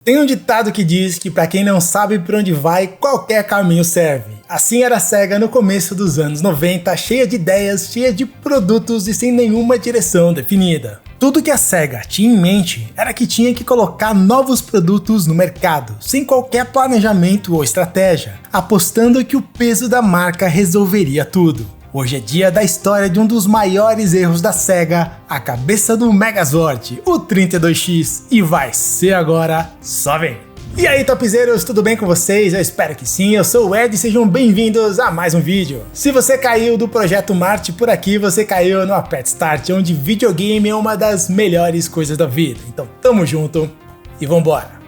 Tem um ditado que diz que para quem não sabe por onde vai, qualquer caminho serve. Assim era a SEGA no começo dos anos 90, cheia de ideias, cheia de produtos e sem nenhuma direção definida. Tudo que a SEGA tinha em mente era que tinha que colocar novos produtos no mercado, sem qualquer planejamento ou estratégia, apostando que o peso da marca resolveria tudo. Hoje é dia da história de um dos maiores erros da SEGA, a cabeça do Megazord, o 32X, e vai ser agora, só vem! E aí topzeiros, tudo bem com vocês? Eu espero que sim, eu sou o Ed e sejam bem-vindos a mais um vídeo. Se você caiu do Projeto Marte por aqui, você caiu no Aperta Start, onde videogame é uma das melhores coisas da vida. Então tamo junto e vambora!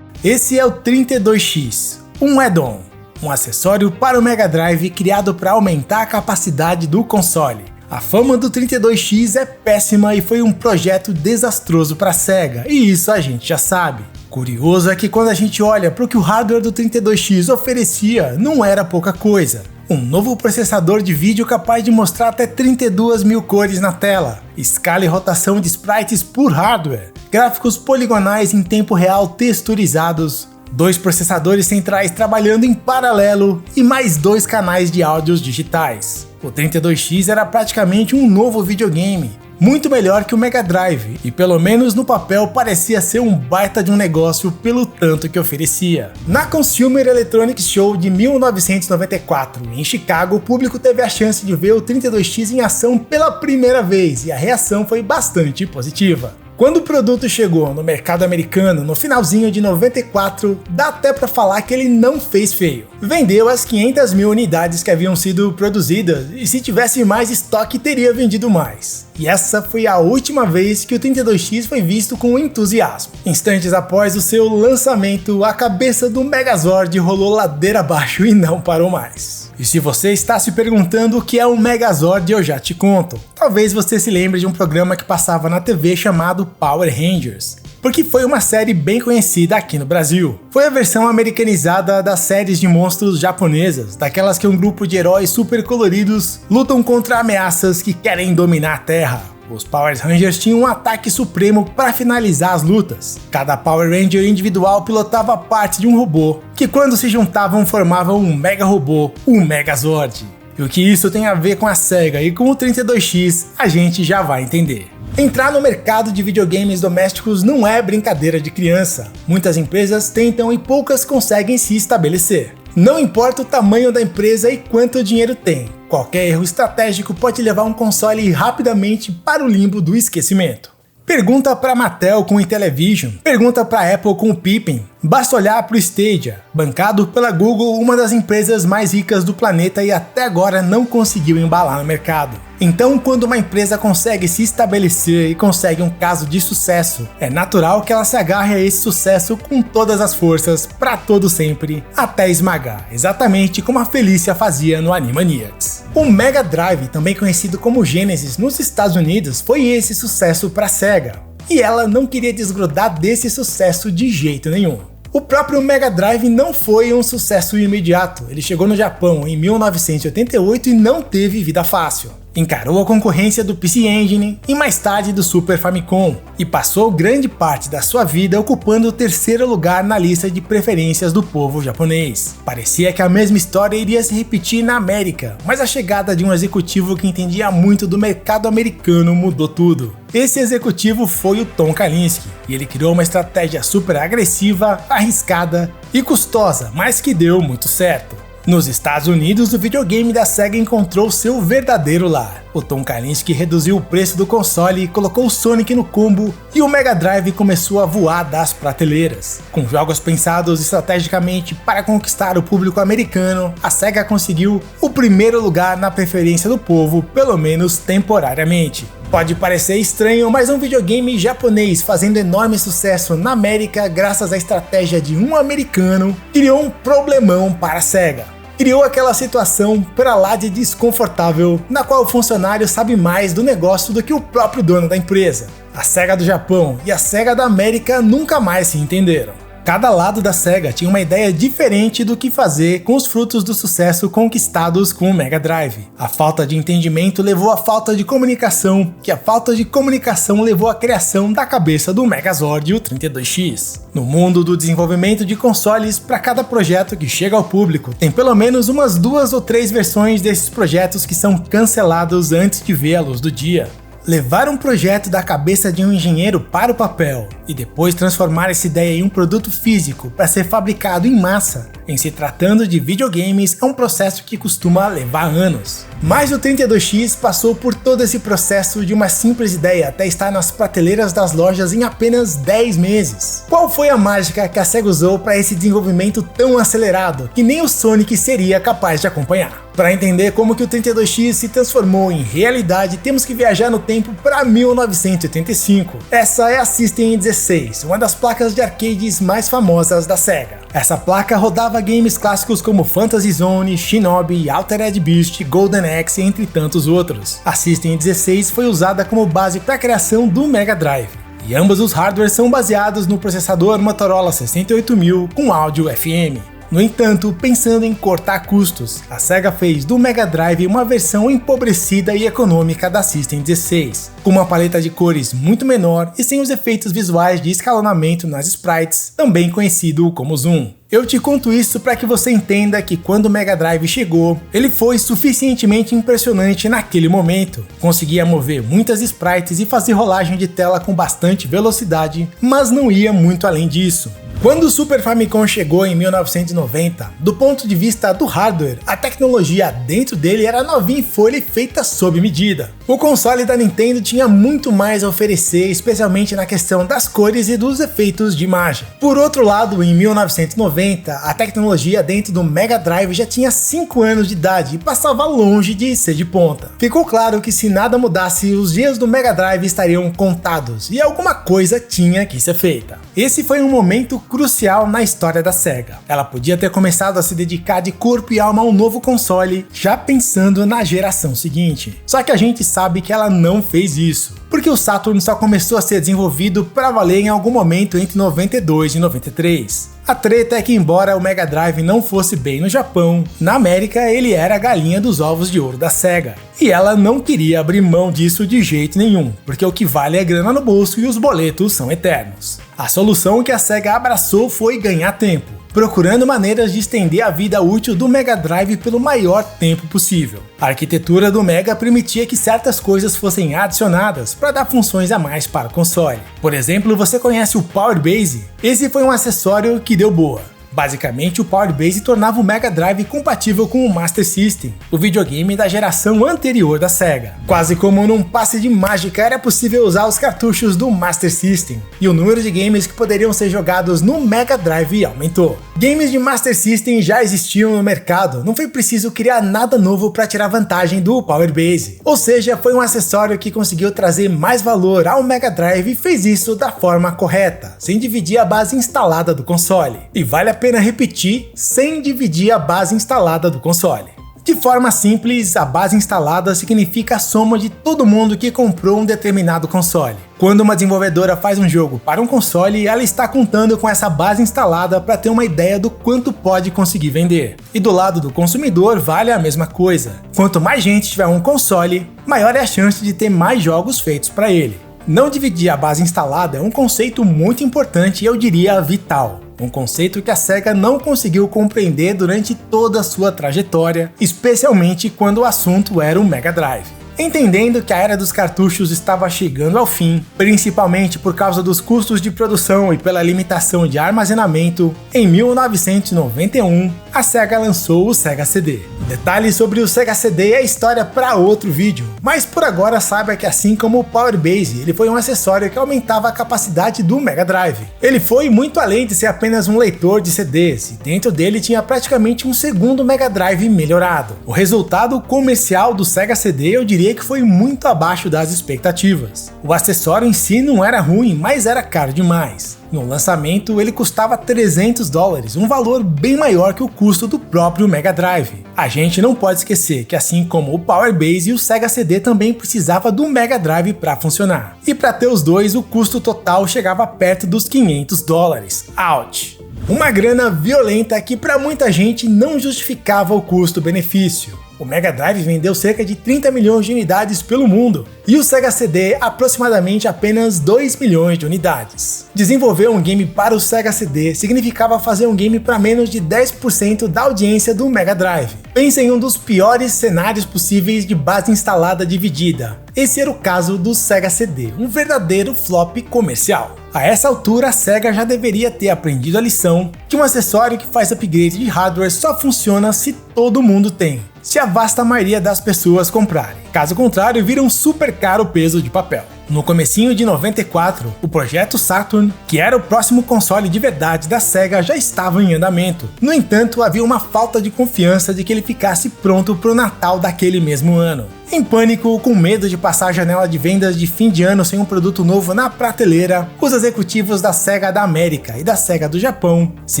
Esse é o 32X, um add-on. Um acessório para o Mega Drive criado para aumentar a capacidade do console. A fama do 32X é péssima e foi um projeto desastroso para a SEGA, e isso a gente já sabe. Curioso é que quando a gente olha para o que o hardware do 32X oferecia, não era pouca coisa. Um novo processador de vídeo capaz de mostrar até 32 mil cores na tela, escala e rotação de sprites por hardware, gráficos poligonais em tempo real texturizados, 2 processadores centrais trabalhando em paralelo e mais 2 canais de áudios digitais. O 32X era praticamente um novo videogame, muito melhor que o Mega Drive, e pelo menos no papel parecia ser um baita de um negócio pelo tanto que oferecia. Na Consumer Electronics Show de 1994, em Chicago, o público teve a chance de ver o 32X em ação pela primeira vez, e a reação foi bastante positiva. Quando o produto chegou no mercado americano no finalzinho de 94, dá até pra falar que ele não fez feio. Vendeu as 500 mil unidades que haviam sido produzidas e se tivesse mais estoque teria vendido mais. E essa foi a última vez que o 32X foi visto com entusiasmo. Instantes após o seu lançamento, a cabeça do Megazord rolou ladeira abaixo e não parou mais. E se você está se perguntando o que é um Megazord, eu já te conto. Talvez você se lembre de um programa que passava na TV chamado Power Rangers, porque foi uma série bem conhecida aqui no Brasil. Foi a versão americanizada das séries de monstros japonesas, daquelas que um grupo de heróis super coloridos lutam contra ameaças que querem dominar a Terra. Os Power Rangers tinham um ataque supremo para finalizar as lutas. Cada Power Ranger individual pilotava parte de um robô, que quando se juntavam formavam um mega robô, o Megazord. E o que isso tem a ver com a SEGA e com o 32X, a gente já vai entender. Entrar no mercado de videogames domésticos não é brincadeira de criança. Muitas empresas tentam e poucas conseguem se estabelecer. Não importa o tamanho da empresa e quanto dinheiro tem, qualquer erro estratégico pode levar um console rapidamente para o limbo do esquecimento. Pergunta para a Mattel com o Intellivision, pergunta para a Apple com o Pippin, basta olhar para o Stadia, bancado pela Google, uma das empresas mais ricas do planeta e até agora não conseguiu embalar no mercado. Então, quando uma empresa consegue se estabelecer e consegue um caso de sucesso, é natural que ela se agarre a esse sucesso com todas as forças, para todo sempre, até esmagar, exatamente como a Felícia fazia no Animaniacs. O Mega Drive, também conhecido como Genesis nos Estados Unidos, foi esse sucesso para a SEGA, e ela não queria desgrudar desse sucesso de jeito nenhum. O próprio Mega Drive não foi um sucesso imediato, ele chegou no Japão em 1988 e não teve vida fácil. Encarou a concorrência do PC Engine e mais tarde do Super Famicom, e passou grande parte da sua vida ocupando o terceiro lugar na lista de preferências do povo japonês. Parecia que a mesma história iria se repetir na América, mas a chegada de um executivo que entendia muito do mercado americano mudou tudo. Esse executivo foi o Tom Kalinske, e ele criou uma estratégia super agressiva, arriscada e custosa, mas que deu muito certo. Nos Estados Unidos, o videogame da SEGA encontrou seu verdadeiro lar. O Tom Kalinske reduziu o preço do console, colocou o Sonic no combo e o Mega Drive começou a voar das prateleiras. Com jogos pensados estrategicamente para conquistar o público americano, a SEGA conseguiu o primeiro lugar na preferência do povo, pelo menos temporariamente. Pode parecer estranho, mas um videogame japonês fazendo enorme sucesso na América graças à estratégia de um americano criou um problemão para a SEGA. Criou aquela situação pra lá de desconfortável, na qual o funcionário sabe mais do negócio do que o próprio dono da empresa. A SEGA do Japão e a SEGA da América nunca mais se entenderam. Cada lado da Sega tinha uma ideia diferente do que fazer com os frutos do sucesso conquistados com o Mega Drive. A falta de entendimento levou à falta de comunicação, que a falta de comunicação levou à criação da cabeça do Megazord e o 32X. No mundo do desenvolvimento de consoles, para cada projeto que chega ao público, tem pelo menos umas 2 ou 3 versões desses projetos que são cancelados antes de ver a luz do dia. Levar um projeto da cabeça de um engenheiro para o papel e depois transformar essa ideia em um produto físico para ser fabricado em massa, em se tratando de videogames, é um processo que costuma levar anos. Mas o 32X passou por todo esse processo de uma simples ideia até estar nas prateleiras das lojas em apenas 10 meses. Qual foi a mágica que a Sega usou para esse desenvolvimento tão acelerado que nem o Sonic seria capaz de acompanhar? Para entender como que o 32X se transformou em realidade, temos que viajar no tempo para 1985. Essa é a System 16, uma das placas de arcades mais famosas da Sega. Essa placa rodava games clássicos como Fantasy Zone, Shinobi, Altered Beast, Golden Axe, entre tantos outros. A System 16 foi usada como base para a criação do Mega Drive. E ambos os hardwares são baseados no processador Motorola 68000 com áudio FM. No entanto, pensando em cortar custos, a Sega fez do Mega Drive uma versão empobrecida e econômica da System 16, com uma paleta de cores muito menor e sem os efeitos visuais de escalonamento nas sprites, também conhecido como zoom. Eu te conto isso para que você entenda que quando o Mega Drive chegou, ele foi suficientemente impressionante naquele momento. Conseguia mover muitas sprites e fazer rolagem de tela com bastante velocidade, mas não ia muito além disso. Quando o Super Famicom chegou em 1990, do ponto de vista do hardware, a tecnologia dentro dele era novinha em folha e feita sob medida. O console da Nintendo tinha muito mais a oferecer, especialmente na questão das cores e dos efeitos de imagem. Por outro lado, em 1990, a tecnologia dentro do Mega Drive já tinha 5 anos de idade e passava longe de ser de ponta. Ficou claro que se nada mudasse, os dias do Mega Drive estariam contados e alguma coisa tinha que ser feita. Esse foi um momento crucial na história da Sega. Ela podia ter começado a se dedicar de corpo e alma a um novo console, já pensando na geração seguinte. Só que a gente sabe que ela não fez isso, porque o Saturn só começou a ser desenvolvido para valer em algum momento entre 92 e 93. A treta é que, embora o Mega Drive não fosse bem no Japão, na América ele era a galinha dos ovos de ouro da Sega. E ela não queria abrir mão disso de jeito nenhum, porque o que vale é grana no bolso e os boletos são eternos. A solução que a Sega abraçou foi ganhar tempo, procurando maneiras de estender a vida útil do Mega Drive pelo maior tempo possível. A arquitetura do Mega permitia que certas coisas fossem adicionadas para dar funções a mais para o console. Por exemplo, você conhece o Power Base? Esse foi um acessório que deu boa. Basicamente, o Power Base tornava o Mega Drive compatível com o Master System, o videogame da geração anterior da Sega. Quase como num passe de mágica, era possível usar os cartuchos do Master System, e o número de games que poderiam ser jogados no Mega Drive aumentou. Games de Master System já existiam no mercado, não foi preciso criar nada novo para tirar vantagem do Power Base. Ou seja, foi um acessório que conseguiu trazer mais valor ao Mega Drive e fez isso da forma correta, sem dividir a base instalada do console. E vale a pena repetir, sem dividir a base instalada do console. De forma simples, a base instalada significa a soma de todo mundo que comprou um determinado console. Quando uma desenvolvedora faz um jogo para um console, ela está contando com essa base instalada para ter uma ideia do quanto pode conseguir vender. E do lado do consumidor vale a mesma coisa. Quanto mais gente tiver um console, maior é a chance de ter mais jogos feitos para ele. Não dividir a base instalada é um conceito muito importante e eu diria vital. Um conceito que a Sega não conseguiu compreender durante toda a sua trajetória, especialmente quando o assunto era o Mega Drive. Entendendo que a era dos cartuchos estava chegando ao fim, principalmente por causa dos custos de produção e pela limitação de armazenamento, em 1991 a Sega lançou o Sega CD. Detalhes sobre o Sega CD é história para outro vídeo, mas por agora saiba que assim como o Power Base, ele foi um acessório que aumentava a capacidade do Mega Drive. Ele foi muito além de ser apenas um leitor de CDs, e dentro dele tinha praticamente um segundo Mega Drive melhorado. O resultado comercial do Sega CD eu diria diria que foi muito abaixo das expectativas. O acessório em si não era ruim, mas era caro demais. No lançamento, ele custava $300, um valor bem maior que o custo do próprio Mega Drive. A gente não pode esquecer que, assim como o Power Base, o Sega CD também precisava do Mega Drive para funcionar. E para ter os dois, o custo total chegava perto dos $500. Ouch! Uma grana violenta que para muita gente não justificava o custo-benefício. O Mega Drive vendeu cerca de 30 milhões de unidades pelo mundo, e o Sega CD aproximadamente apenas 2 milhões de unidades. Desenvolver um game para o Sega CD significava fazer um game para menos de 10% da audiência do Mega Drive. Pense em um dos piores cenários possíveis de base instalada dividida. Esse era o caso do Sega CD, um verdadeiro flop comercial. A essa altura, a Sega já deveria ter aprendido a lição que um acessório que faz upgrade de hardware só funciona se todo mundo tem, se a vasta maioria das pessoas comprarem. Caso contrário, vira um super caro peso de papel. No comecinho de 94, o projeto Saturn, que era o próximo console de verdade da Sega, já estava em andamento. No entanto, havia uma falta de confiança de que ele ficasse pronto para o Natal daquele mesmo ano. Em pânico, com medo de passar a janela de vendas de fim de ano sem um produto novo na prateleira, os executivos da Sega da América e da Sega do Japão se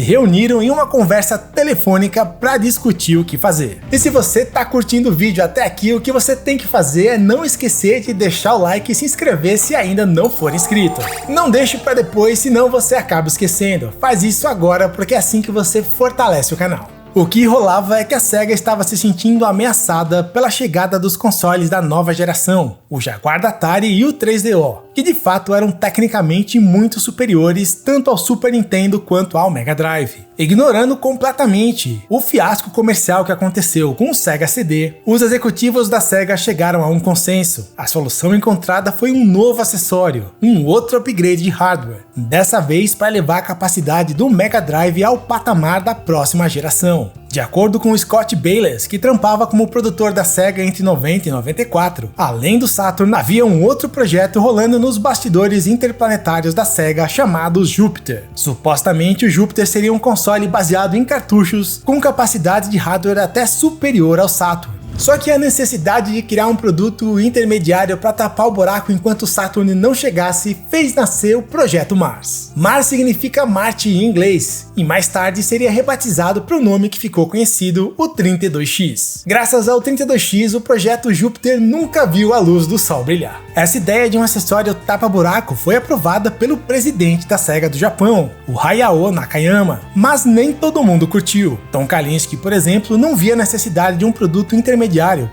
reuniram em uma conversa telefônica para discutir o que fazer. E se você tá curtindo o vídeo até aqui, o que você tem que fazer é não esquecer de deixar o like e se inscrever se ainda não for inscrito. Não deixe para depois, senão você acaba esquecendo. Faz isso agora, porque é assim que você fortalece o canal. O que rolava é que a Sega estava se sentindo ameaçada pela chegada dos consoles da nova geração, o Jaguar da Atari e o 3DO, que de fato eram tecnicamente muito superiores tanto ao Super Nintendo quanto ao Mega Drive. Ignorando completamente o fiasco comercial que aconteceu com o Sega CD, os executivos da Sega chegaram a um consenso. A solução encontrada foi um novo acessório, um outro upgrade de hardware, dessa vez para levar a capacidade do Mega Drive ao patamar da próxima geração. De acordo com Scott Bayless, que trampava como produtor da Sega entre 90 e 94, além do Saturn, havia um outro projeto rolando nos bastidores interplanetários da Sega chamado Jupiter. Supostamente o Jupiter seria um console baseado em cartuchos com capacidade de hardware até superior ao Saturn. Só que a necessidade de criar um produto intermediário para tapar o buraco enquanto o Saturn não chegasse fez nascer o Projeto Mars. Mars significa Marte em inglês, e mais tarde seria rebatizado para o nome que ficou conhecido, o 32X. Graças ao 32X, o projeto Júpiter nunca viu a luz do sol brilhar. Essa ideia de um acessório tapa-buraco foi aprovada pelo presidente da Sega do Japão, o Hayao Nakayama, mas nem todo mundo curtiu. Tom Kalinske, por exemplo, não via necessidade de um produto intermediário,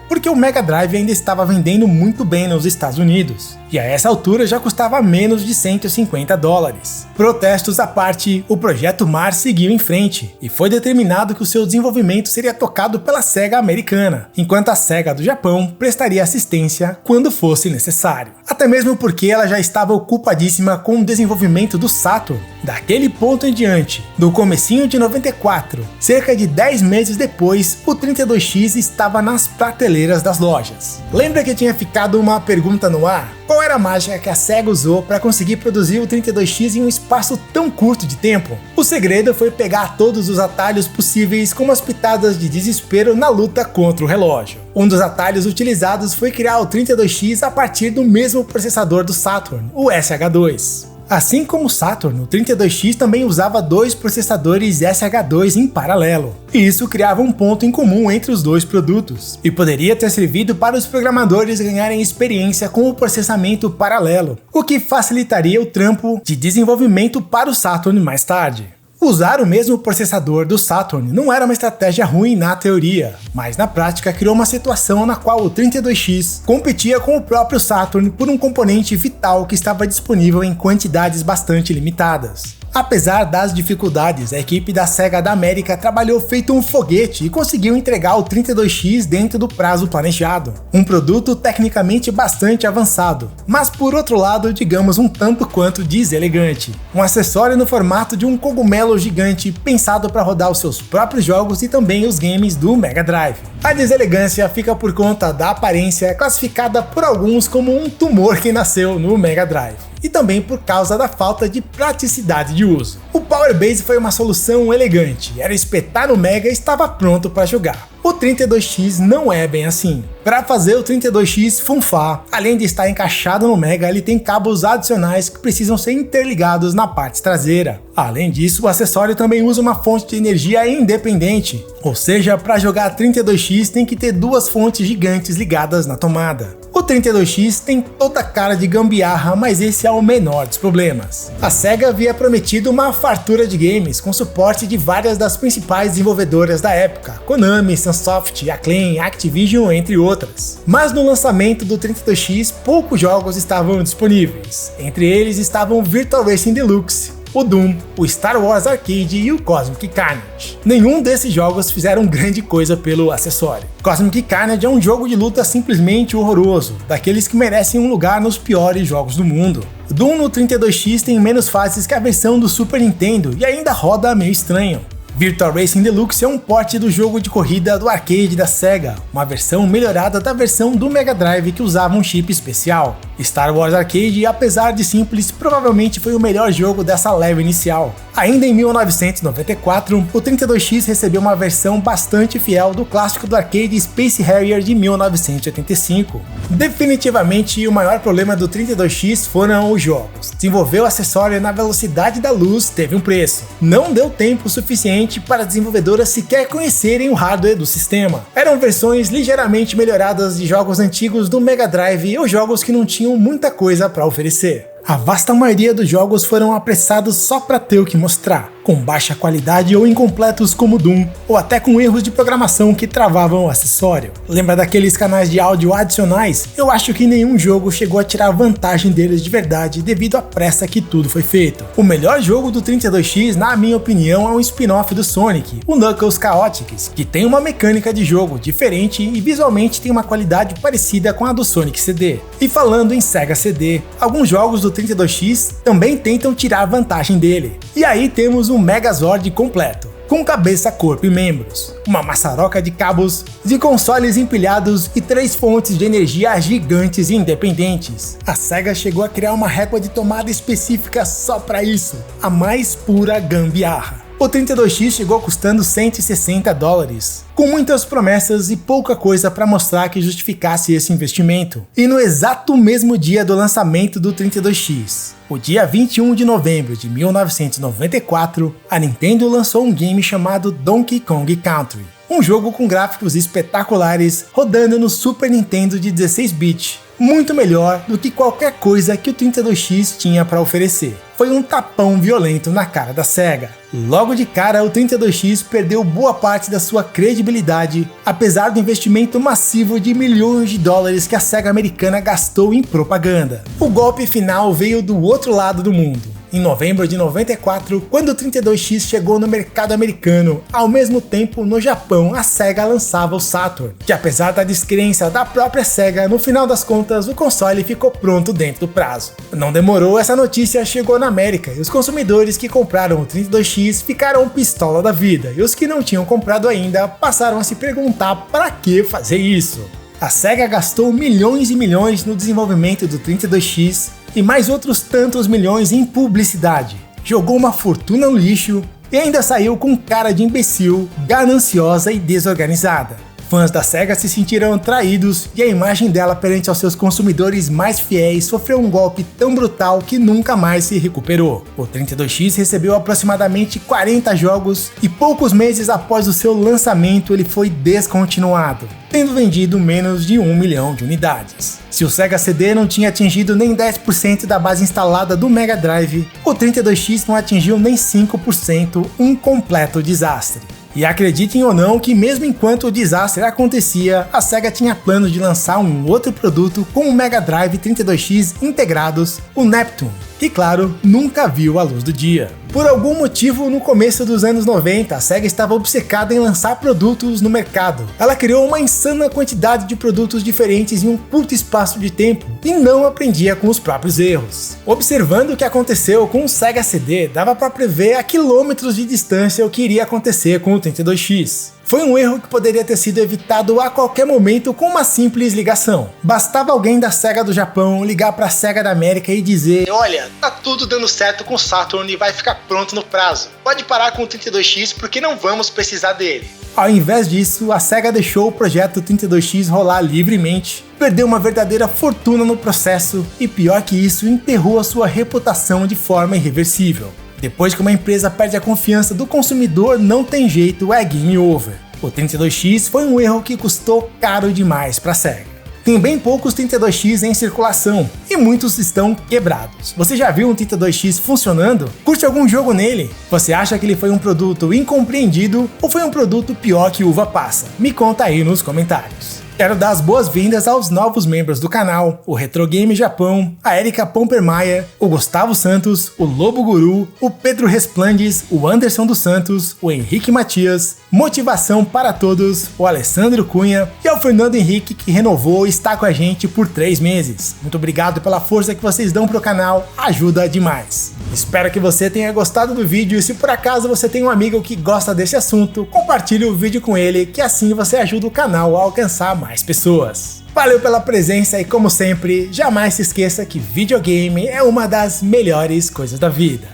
porque o Mega Drive ainda estava vendendo muito bem nos Estados Unidos, e a essa altura já custava menos de $150. Protestos à parte, o projeto Mars seguiu em frente, e foi determinado que o seu desenvolvimento seria tocado pela Sega americana, enquanto a Sega do Japão prestaria assistência quando fosse necessário. Até mesmo porque ela já estava ocupadíssima com o desenvolvimento do Saturn. Daquele ponto em diante, do comecinho de 94, cerca de 10 meses depois, o 32X estava nas prateleiras das lojas. Lembra que tinha ficado uma pergunta no ar? Qual era a mágica que a Sega usou para conseguir produzir o 32X em um espaço tão curto de tempo? O segredo foi pegar todos os atalhos possíveis com umas pitadas de desespero na luta contra o relógio. Um dos atalhos utilizados foi criar o 32X a partir do mesmo processador do Saturn, o SH2. Assim como o Saturn, o 32X também usava dois processadores SH2 em paralelo, e isso criava um ponto em comum entre os dois produtos, e poderia ter servido para os programadores ganharem experiência com o processamento paralelo, o que facilitaria o trampo de desenvolvimento para o Saturn mais tarde. Usar o mesmo processador do Saturn não era uma estratégia ruim na teoria, mas na prática criou uma situação na qual o 32X competia com o próprio Saturn por um componente vital que estava disponível em quantidades bastante limitadas. Apesar das dificuldades, a equipe da Sega da América trabalhou feito um foguete e conseguiu entregar o 32X dentro do prazo planejado. Um produto tecnicamente bastante avançado, mas por outro lado, digamos um tanto quanto deselegante. Um acessório no formato de um cogumelo gigante pensado para rodar os seus próprios jogos e também os games do Mega Drive. A deselegância fica por conta da aparência, classificada por alguns como um tumor que nasceu no Mega Drive. E também por causa da falta de praticidade de uso. O Power Base foi uma solução elegante, era espetar no Mega e estava pronto para jogar. O 32X não é bem assim. Para fazer o 32X funfar, além de estar encaixado no Mega, ele tem cabos adicionais que precisam ser interligados na parte traseira. Além disso, o acessório também usa uma fonte de energia independente, ou seja, para jogar 32X tem que ter duas fontes gigantes ligadas na tomada. O 32X tem toda a cara de gambiarra, mas esse é o menor dos problemas. A SEGA havia prometido uma fartura de games com suporte de várias das principais desenvolvedoras da época, Konami, Sunsoft, Acclaim, Activision, entre outras. Mas no lançamento do 32X, poucos jogos estavam disponíveis. Entre eles estavam Virtual Racing Deluxe, o Doom, o Star Wars Arcade e o Cosmic Carnage. Nenhum desses jogos fizeram grande coisa pelo acessório. Cosmic Carnage é um jogo de luta simplesmente horroroso, daqueles que merecem um lugar nos piores jogos do mundo. O Doom no 32X tem menos fases que a versão do Super Nintendo e ainda roda meio estranho. Virtual Racing Deluxe é um port do jogo de corrida do arcade da SEGA, uma versão melhorada da versão do Mega Drive que usava um chip especial. Star Wars Arcade, apesar de simples, provavelmente foi o melhor jogo dessa leva inicial. Ainda em 1994, o 32X recebeu uma versão bastante fiel do clássico do arcade Space Harrier de 1985. Definitivamente, o maior problema do 32X foram os jogos. Desenvolver o acessório na velocidade da luz teve um preço. Não deu tempo suficiente para as desenvolvedoras sequer conhecerem o hardware do sistema. Eram versões ligeiramente melhoradas de jogos antigos do Mega Drive ou jogos que não tinham muita coisa para oferecer. A vasta maioria dos jogos foram apressados só para ter o que mostrar, com baixa qualidade ou incompletos como Doom, ou até com erros de programação que travavam o acessório. Lembra daqueles canais de áudio adicionais? Eu acho que nenhum jogo chegou a tirar vantagem deles de verdade devido à pressa que tudo foi feito. O melhor jogo do 32X, na minha opinião, é um spin-off do Sonic, o Knuckles Chaotix, que tem uma mecânica de jogo diferente e visualmente tem uma qualidade parecida com a do Sonic CD. E falando em Sega CD, alguns jogos do 32X também tentam tirar vantagem dele. E aí temos um Megazord completo, com cabeça, corpo e membros, uma maçaroca de cabos, de consoles empilhados e 3 fontes de energia gigantes e independentes. A SEGA chegou a criar uma régua de tomada específica só para isso, a mais pura gambiarra. O 32X chegou custando $160, com muitas promessas e pouca coisa para mostrar que justificasse esse investimento. E no exato mesmo dia do lançamento do 32X, o dia 21 de novembro de 1994, a Nintendo lançou um game chamado Donkey Kong Country, um jogo com gráficos espetaculares rodando no Super Nintendo de 16-bit, muito melhor do que qualquer coisa que o 32X tinha para oferecer. Foi um tapão violento na cara da SEGA. Logo de cara, o 32X perdeu boa parte da sua credibilidade, apesar do investimento massivo de milhões de dólares que a SEGA americana gastou em propaganda. O golpe final veio do outro lado do mundo. Em novembro de 94, quando o 32X chegou no mercado americano, ao mesmo tempo no Japão a SEGA lançava o Saturn, que apesar da descrença da própria SEGA, no final das contas o console ficou pronto dentro do prazo. Não demorou, essa notícia chegou na América e os consumidores que compraram o 32X ficaram pistola da vida, e os que não tinham comprado ainda passaram a se perguntar para que fazer isso. A SEGA gastou milhões e milhões no desenvolvimento do 32X e mais outros tantos milhões em publicidade. Jogou uma fortuna no lixo e ainda saiu com cara de imbecil, gananciosa e desorganizada. Fãs da SEGA se sentiram traídos e a imagem dela perante aos seus consumidores mais fiéis sofreu um golpe tão brutal que nunca mais se recuperou. O 32X recebeu aproximadamente 40 jogos e poucos meses após o seu lançamento ele foi descontinuado, tendo vendido menos de 1 milhão de unidades. Se o Sega CD não tinha atingido nem 10% da base instalada do Mega Drive, o 32X não atingiu nem 5%, um completo desastre. E acreditem ou não que mesmo enquanto o desastre acontecia, a SEGA tinha planos de lançar um outro produto com o Mega Drive 32X integrados, o Neptune, que claro, nunca viu a luz do dia. Por algum motivo, no começo dos anos 90, a SEGA estava obcecada em lançar produtos no mercado. Ela criou uma insana quantidade de produtos diferentes em um curto espaço de tempo e não aprendia com os próprios erros. Observando o que aconteceu com o Sega CD, dava para prever a quilômetros de distância o que iria acontecer com o 32X. Foi um erro que poderia ter sido evitado a qualquer momento com uma simples ligação. Bastava alguém da SEGA do Japão ligar para a SEGA da América e dizer: olha, tá tudo dando certo com o Saturn e vai ficar pronto no prazo. Pode parar com o 32X porque não vamos precisar dele. Ao invés disso, a SEGA deixou o projeto 32X rolar livremente, perdeu uma verdadeira fortuna no processo e, pior que isso, enterrou a sua reputação de forma irreversível. Depois que uma empresa perde a confiança do consumidor, não tem jeito, é game over. O 32X foi um erro que custou caro demais para a SEGA. Tem bem poucos 32X em circulação e muitos estão quebrados. Você já viu um 32X funcionando? Curte algum jogo nele? Você acha que ele foi um produto incompreendido ou foi um produto pior que uva passa? Me conta aí nos comentários. Quero dar as boas-vindas aos novos membros do canal, o Retro Game Japão, a Erika Pompermaia, o Gustavo Santos, o Lobo Guru, o Pedro Resplandes, o Anderson dos Santos, o Henrique Matias, Motivação para Todos, o Alessandro Cunha e ao Fernando Henrique, que renovou e está com a gente por 3 meses. Muito obrigado pela força que vocês dão pro canal, ajuda demais. Espero que você tenha gostado do vídeo e se por acaso você tem um amigo que gosta desse assunto, compartilhe o vídeo com ele, que assim você ajuda o canal a alcançar mais pessoas. Valeu pela presença e como sempre, jamais se esqueça que videogame é uma das melhores coisas da vida.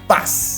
Paz!